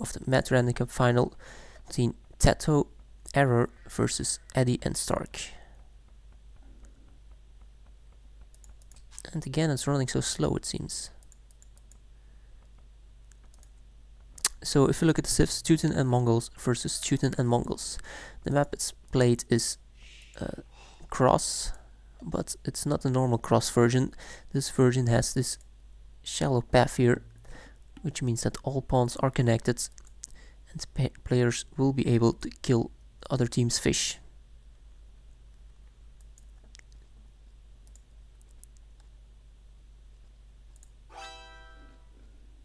of the Mad Random Cup final between Tatoh, Error versus Edie and St4rk. And again, it's running so slow, it seems. So if you look at the civs, Teuton and Mongols versus Teuton and Mongols. The map it's played is cross, but it's not a normal cross version. This version has this shallow path here, which means that all pawns are connected and players will be able to kill the other team's fish.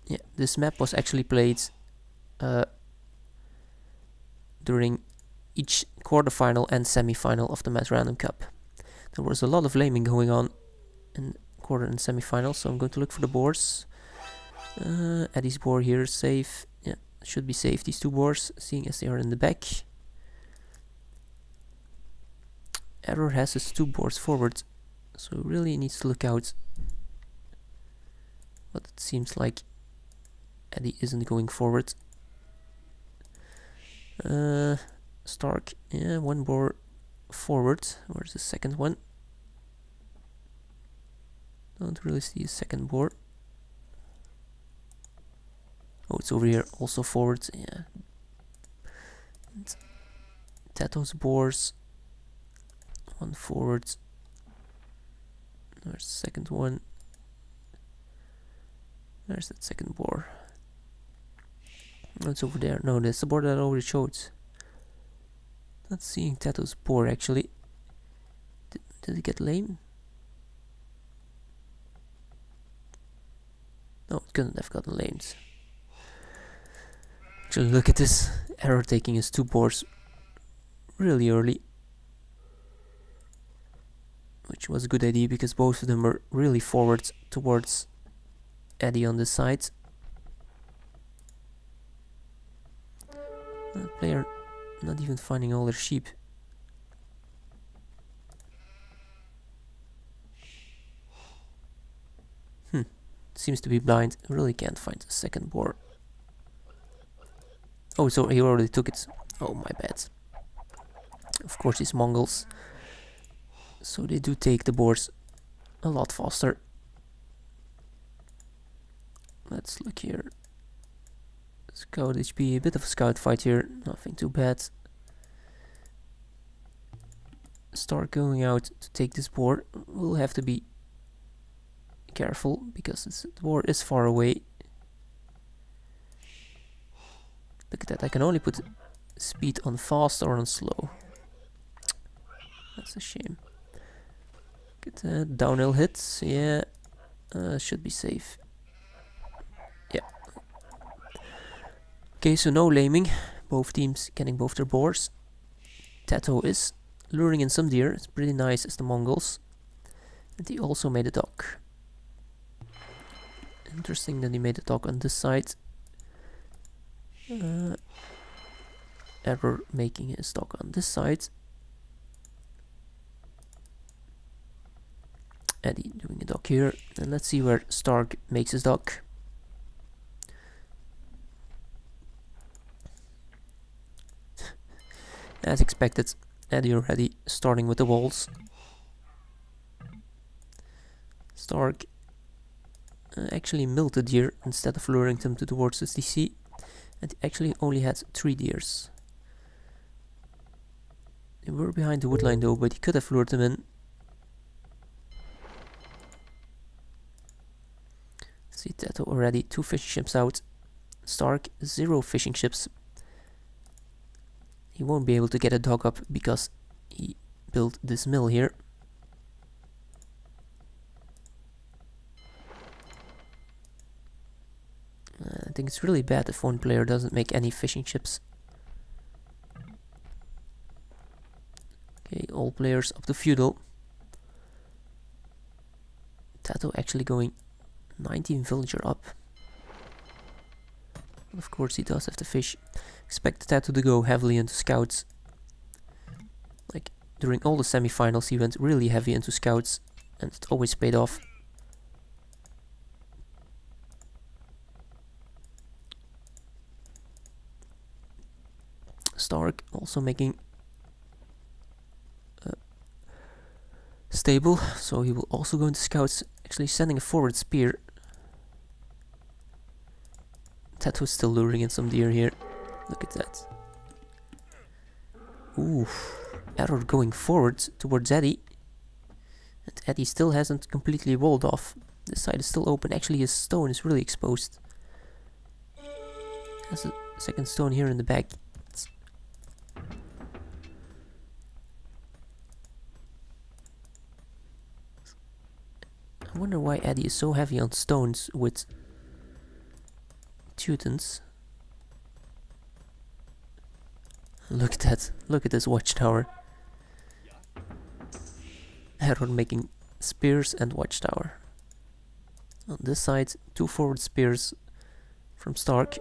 Yeah, this map was actually played during each quarterfinal and semi-final of the Mad Random Cup. There was a lot of laming going on in quarter and semi-final, so I'm going to look for the boars. Eddie's boar here is safe. Yeah, should be safe, these two boars, seeing as they are in the back. Error has his two boars forward, so really needs to look out. But it seems like Eddie isn't going forward. St4rk, yeah, one boar forward. Where's the second one? Don't really see a second boar. Oh, it's over here, also forward, yeah. And Tatoh's boars, one forward. There's the second one. There's that second boar. Oh, it's over there. No, that's the boar that I already showed. Not seeing Tatoh's boar actually. Did he get lame? No, it couldn't have gotten lamed. Actually, look at this. Error taking his two boars really early. Which was a good idea because both of them were really forward towards Eddie on this side. That player not even finding all their sheep. Seems to be blind. Really can't find the second boar. Oh, so he already took it. Oh, my bad. Of course, these Mongols. So they do take the boars a lot faster. Let's look here. Scout HP, a bit of a scout fight here, nothing too bad. St4rk going out to take this boar. We'll have to be careful because the boar is far away. Look at that, I can only put speed on fast or on slow. That's a shame. Get downhill hits, yeah, should be safe. Yeah. Okay, so no laming. Both teams getting both their boars. Tatoh is luring in some deer. It's pretty nice as the Mongols. And he also made a dog. Interesting that he made a dog on this side. Error making his dog on this side. Eddie doing a dog here. And let's see where St4rk makes his dog. As expected, Eddie already starting with the walls. St4rk actually milled the deer instead of luring them towards the DC, and he actually only had 3 deers. They were behind the woodline though, but he could have lured them in. See Tatoh already 2 fishing ships out. St4rk 0 fishing ships. He won't be able to get a dog up because he built this mill here. I think it's really bad if one player doesn't make any fishing ships. Okay, all players up to feudal. Tatoh actually going 19 villager up. Of course he does have to fish. Expect Tatoh to go heavily into scouts. Like during all the semi-finals he went really heavy into scouts and it always paid off. Stark also making stable, so he will also go into scouts, actually sending a forward spear. Tatoh is still luring in some deer here. Look at that. Ooh, arrow going forward towards Edie. And Edie still hasn't completely walled off. This side is still open. Actually, his stone is really exposed. There's a second stone here in the back. I wonder why Edie is so heavy on stones with Teutons. Look at that. Look at this watchtower. Herod making spears and watchtower. On this side, 2 forward spears from Stark.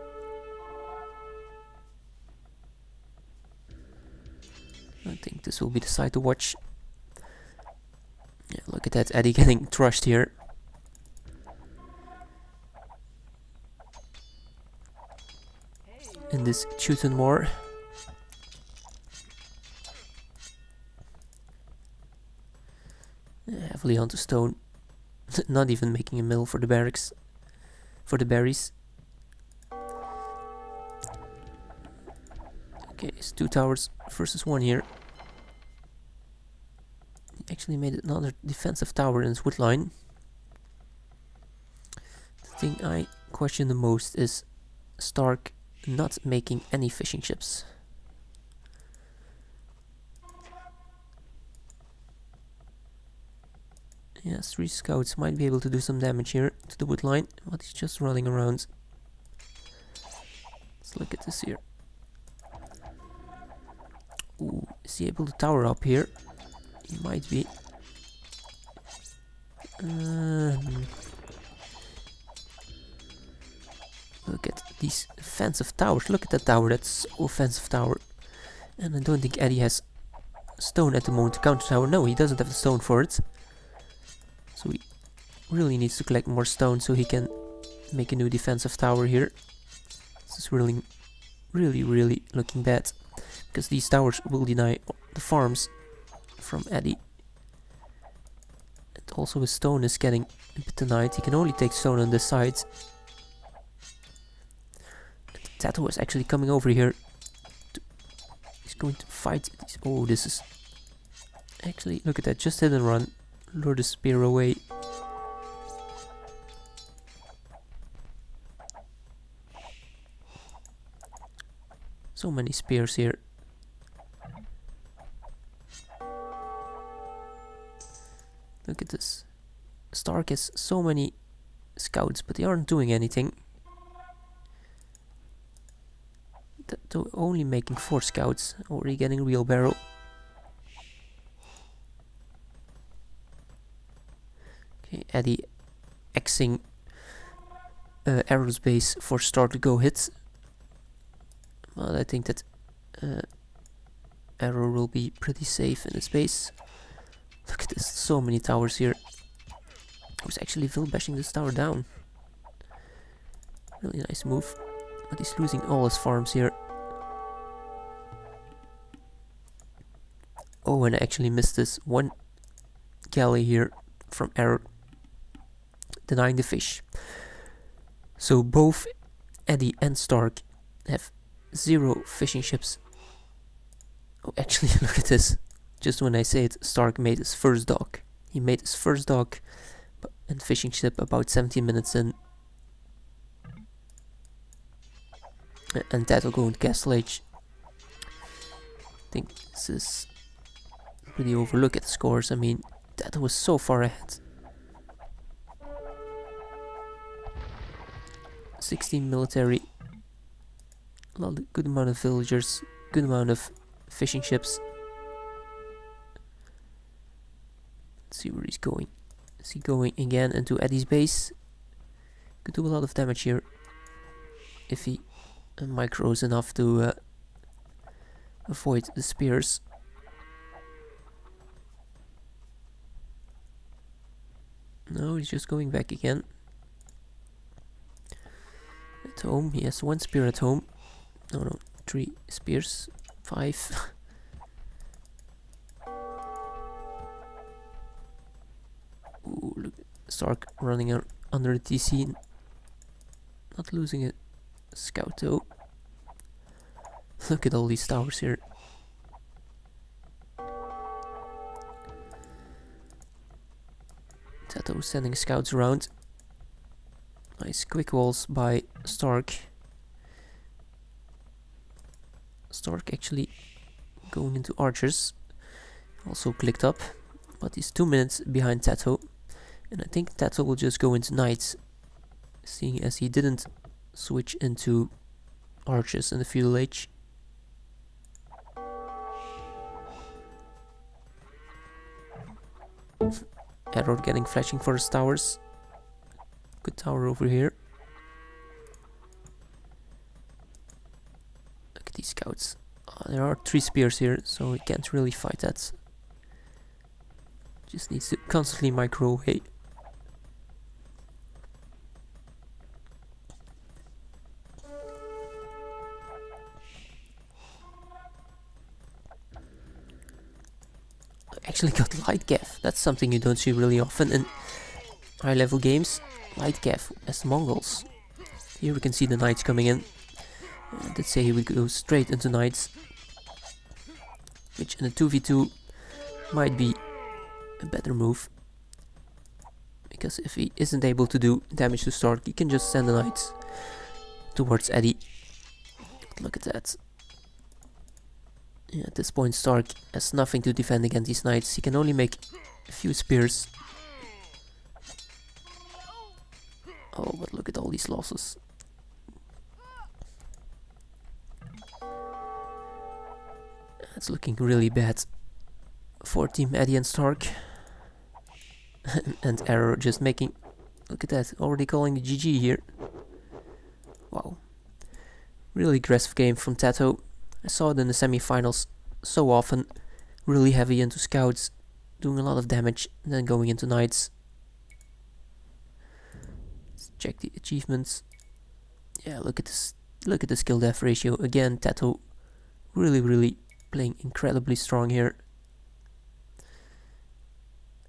I think this will be the side to watch. Yeah, look at that, Edie getting trashed here. In this Teuton war. Heavily onto stone. Not even making a mill for the barracks. For the berries. Okay, it's 2 towers versus 1 here. He actually made another defensive tower in his wood line. The thing I question the most is Stark not making any fishing ships. Yes, 3 scouts might be able to do some damage here to the wood line, but he's just running around. Let's look at this here. Ooh, is he able to tower up here? He might be. Look at these offensive towers. Look at that tower. That's so offensive tower. And I don't think Edie has stone at the moment to counter tower. No, he doesn't have the stone for it. So he really needs to collect more stone so he can make a new defensive tower here. This is really looking bad. Because these towers will deny the farms from Edie. And also his stone is getting a bit denied. He can only take stone on this side. Tatoh is actually coming over here. He's going to fight. Oh, this is... Actually, look at that. Just hit and run. Lure the spear away. So many spears here. Look at this. Stark has so many scouts, but they aren't doing anything. Tatoh only making 4 scouts, already getting real barrel. Okay, Edie Xing Arrow's base for Stark to go hit. Well, I think that Arrow will be pretty safe in his base. Look at this, so many towers here. I was actually Vil bashing this tower down. Really nice move. But he's losing all his farms here. Oh, and I actually missed this one galley here from Arrow, denying the fish. So both Edie and Stark have 0 fishing ships. Oh, actually, look at this. Just when I say it, Stark made his first dock. He made his first dock and fishing ship about 17 minutes in. And that will go into Castle Age. I think this is pretty overlook at the scores. I mean, that was so far ahead. 16 military. Good amount of villagers. Good amount of fishing ships. Let's see where he's going. Is he going again into Edie's base? Could do a lot of damage here. If he micros enough to avoid the spears. No, he's just going back again. At home, he has 1 spear at home. No, 3 spears. 5. Ooh, look, S4rk running under the TC, not losing a scout though. Look at all these towers here. Tatoh sending scouts around. Nice quick walls by S4rk. S4rk actually going into archers. Also clicked up, but he's 2 minutes behind Tatoh. And I think Tatoh will just go into knights, seeing as he didn't switch into archers in the feudal age. Error getting flashing for his towers. Good tower over here. Look at these scouts. There are 3 spears here, so he can't really fight that. Just needs to constantly micro away. Actually got light cav. That's something you don't see really often in high level games. Light cav as Mongols. Here we can see the knights coming in. Let's say he would go straight into knights, which in a 2v2 might be a better move, because if he isn't able to do damage to S4rk, he can just send the knights towards Edie. Look at that. Yeah, at this point S4rk has nothing to defend against these knights. He can only make a few spears. Oh, but look at all these losses. It's looking really bad for Team Edie and S4rk. And Error just making... Look at that, already calling the GG here. Wow. Really aggressive game from Tatoh. I saw it in the semi-finals so often. Really heavy into scouts, doing a lot of damage, and then going into knights. Let's check the achievements. Yeah, look at this. Look at the skill death ratio. Again, Tatoh really playing incredibly strong here.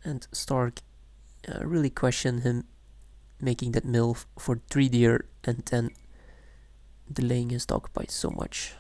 And S4rk really question him making that mill for 3 deer and then delaying his dog by so much.